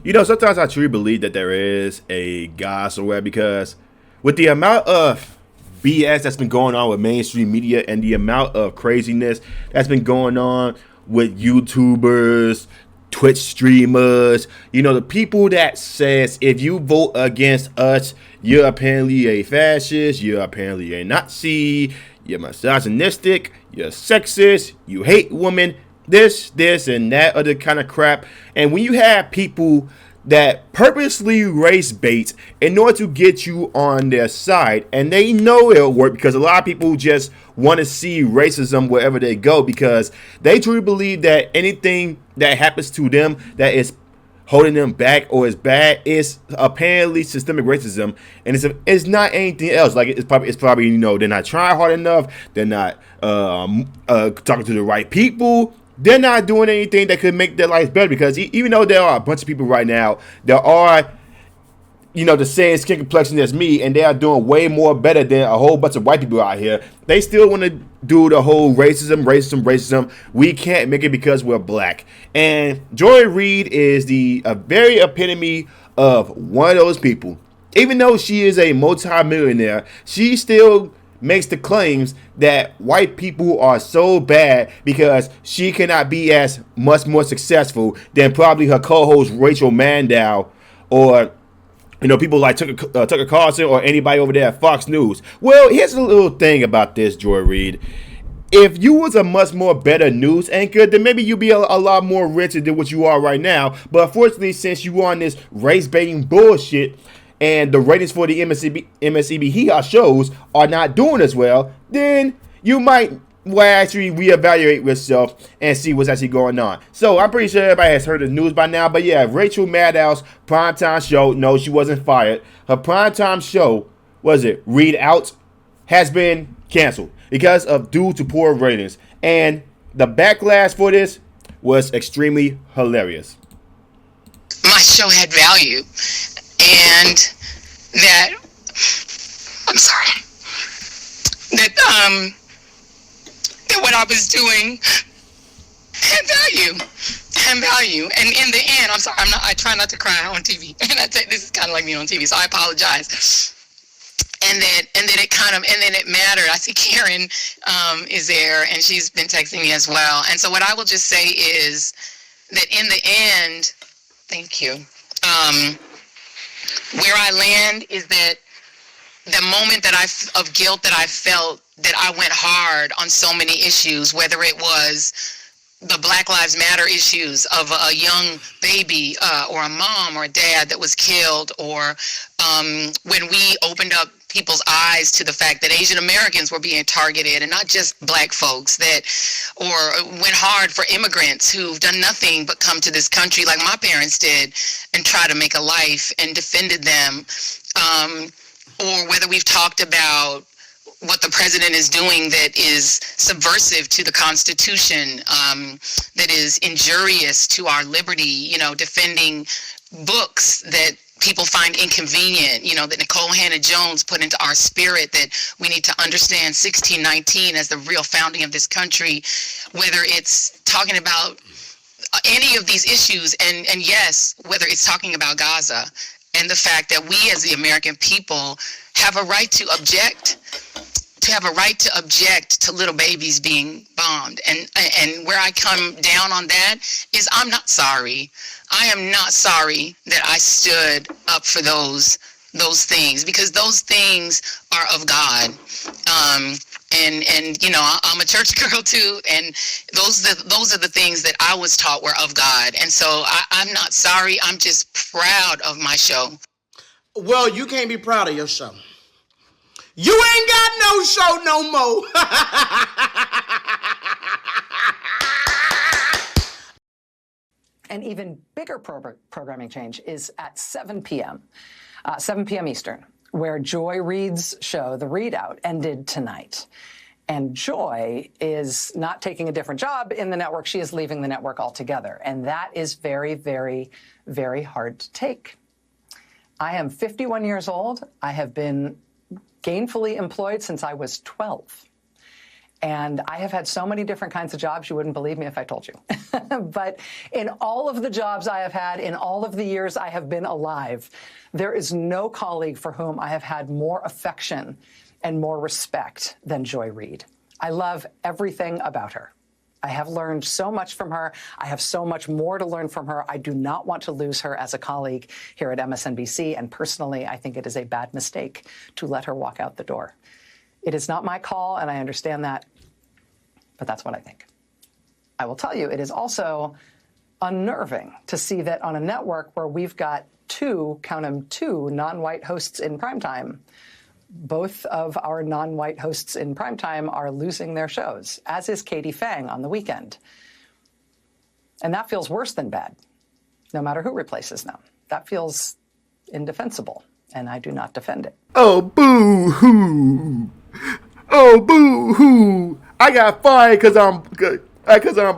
Sometimes I truly believe that there is a God somewhere because with the amount of BS that's been going on with mainstream media and the amount of craziness that's been going on with YouTubers, Twitch streamers, the people that says if you vote against us, you're apparently a fascist, you're apparently a Nazi, you're misogynistic, you're sexist, you hate women, this, and that other kind of crap. And when you have people that purposely race bait in order to get you on their side, and they know it'll work because a lot of people just want to see racism wherever they go because they truly believe that anything that happens to them that is holding them back or is bad is apparently systemic racism, and it's not anything else. Like it's probably they're not trying hard enough, they're not talking to the right people, they're not doing anything that could make their lives better because even though there are a bunch of people right now, there are the same skin complexion as me, and they are doing way more better than a whole bunch of white people out here. They still want to do the whole racism. We can't make it because we're black. And Joy Reid is the very epitome of one of those people. Even though she is a multi-millionaire, she still makes the claims that white people are so bad because she cannot be as much more successful than probably her co-host Rachel Maddow or people like Tucker Carlson or anybody over there at Fox News. Well, here's a little thing about this, Joy Reid. If you was a much more better news anchor, then maybe you'd be a lot more richer than what you are right now. But unfortunately, since you on this race baiting bullshit and the ratings for the MSNBC Hee shows are not doing as well, then you might actually reevaluate yourself and see what's actually going on. So I'm pretty sure everybody has heard the news by now. But yeah, Rachel Maddow's primetime show, no, she wasn't fired. Her primetime show, Reid Out, has been canceled because of due to poor ratings. And the backlash for this was extremely hilarious. My show had value, and that I'm sorry that what I was doing had value, and in the end, I'm sorry, I try not to cry on TV, and this is kind of like me on TV, so I apologize. And then it mattered. I see Karen is there, and she's been texting me as well. And so what I will just say is that in the end, thank you. Where I land is that the moment of guilt that I felt, that I went hard on so many issues, whether it was the Black Lives Matter issues of a young baby or a mom or a dad that was killed, or when we opened up people's eyes to the fact that Asian Americans were being targeted and not just black folks, or went hard for immigrants who've done nothing but come to this country like my parents did and try to make a life and defended them, or whether we've talked about what the president is doing that is subversive to the Constitution, that is injurious to our liberty, defending books that people find inconvenient, that Nicole Hannah-Jones put into our spirit, that we need to understand 1619 as the real founding of this country, whether it's talking about any of these issues, and yes, whether it's talking about Gaza, and the fact that we as the American people have a right to object to little babies being bombed. And where I come down on that is I'm not sorry. I am not sorry that I stood up for those things, because those things are of God. And I'm a church girl too, and those are the things that I was taught were of God. And so I'm not sorry. I'm just proud of my show. Well, you can't be proud of your show. You ain't got no show no more. An even bigger programming change is at 7 p.m. 7 p.m. Eastern, where Joy Reid's show, The Reid Out, ended tonight. And Joy is not taking a different job in the network. She is leaving the network altogether. And that is very, very, very hard to take. I am 51 years old. I have been gainfully employed since I was 12. And I have had so many different kinds of jobs, you wouldn't believe me if I told you. But in all of the jobs I have had, in all of the years I have been alive, there is no colleague for whom I have had more affection and more respect than Joy Reid. I love everything about her. I have learned so much from her. I have so much more to learn from her. I do not want to lose her as a colleague here at MSNBC. And personally, I think it is a bad mistake to let her walk out the door. It is not my call, and I understand that, but that's what I think. I will tell you, it is also unnerving to see that on a network where we've got count them, two non-white hosts in primetime, both of our non-white hosts in primetime are losing their shows, as is Katie Fang on the weekend. And that feels worse than bad, no matter who replaces them. That feels indefensible, and I do not defend it. Oh, boo-hoo. Oh, boo-hoo. I got fired because I'm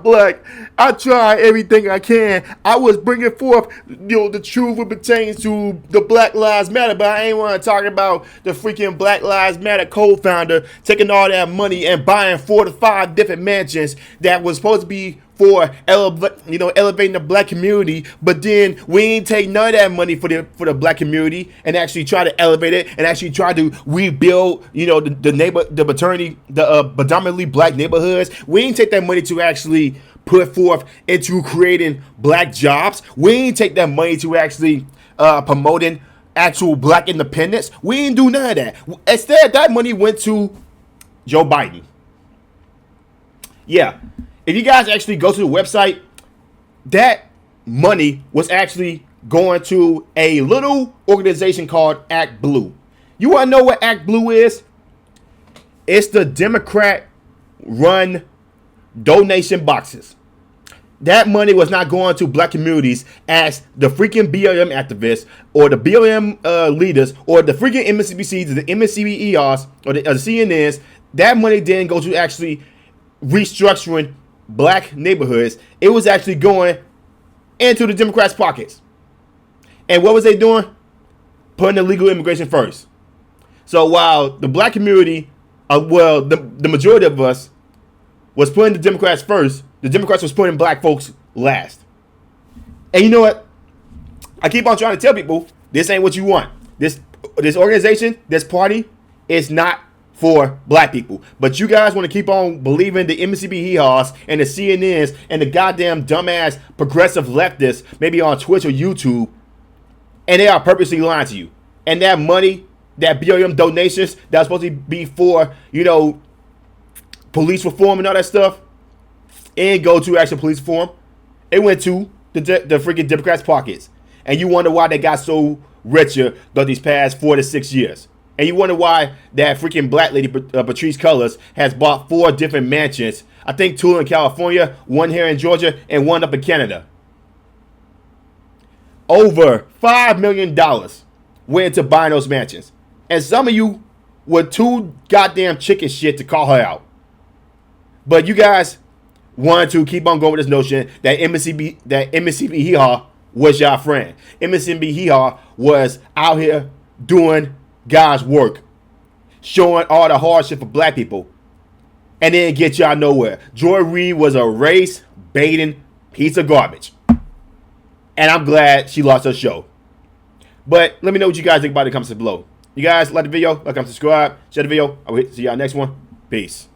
black. I try everything I can. I was bringing forth, the truth that pertains to the Black Lives Matter, but I ain't want to talk about the freaking Black Lives Matter co-founder taking all that money and buying 4 to 5 different mansions that was supposed to be for elevating the black community, but then we ain't take none of that money for the black community and actually try to elevate it and actually try to rebuild, the predominantly black neighborhoods. We ain't take that money to actually put forth into creating black jobs. We ain't take that money to actually promoting actual black independence. We ain't do none of that. Instead, that money went to Joe Biden. Yeah. If you guys actually go to the website, that money was actually going to a little organization called Act Blue. You want to know what Act Blue is? It's the Democrat-run donation boxes. That money was not going to black communities as the freaking BLM activists or the BLM leaders or the freaking MSNBCs, the MSCBERs or the CNNs. That money didn't go to actually restructuring black neighborhoods. It was actually going into the Democrats' pockets. And what was they doing? Putting illegal immigration first. So while the black community, the majority of us was putting the Democrats first, the Democrats was putting black folks last. And you know what? I keep on trying to tell people, this ain't what you want. This organization, this party is not for black people. But you guys want to keep on believing the MSCB hee-haws and the CNNs and the goddamn dumbass progressive leftists, maybe on Twitch or YouTube, and they are purposely lying to you. And that money, that BLM donations that's supposed to be for, police reform and all that stuff, it didn't go to actual police reform. It went to the freaking Democrats' pockets. And you wonder why they got so richer throughout these past 4 to 6 years. And you wonder why that freaking black lady, Patrice Cullors, has bought 4 different mansions. I think 2 in California, 1 here in Georgia, and 1 up in Canada. Over $5 million went into buying those mansions. And some of you were too goddamn chicken shit to call her out. But you guys wanted to keep on going with this notion that MSCB hee-haw was your friend. MSCB hee-haw was out here doing God's work, showing all the hardship for black people, and then get y'all nowhere. Joy Reid was a race-baiting piece of garbage, and I'm glad she lost her show. But let me know what you guys think about it in the comments below. You guys like the video, like, comment, subscribe, share the video. I will see y'all next one. Peace.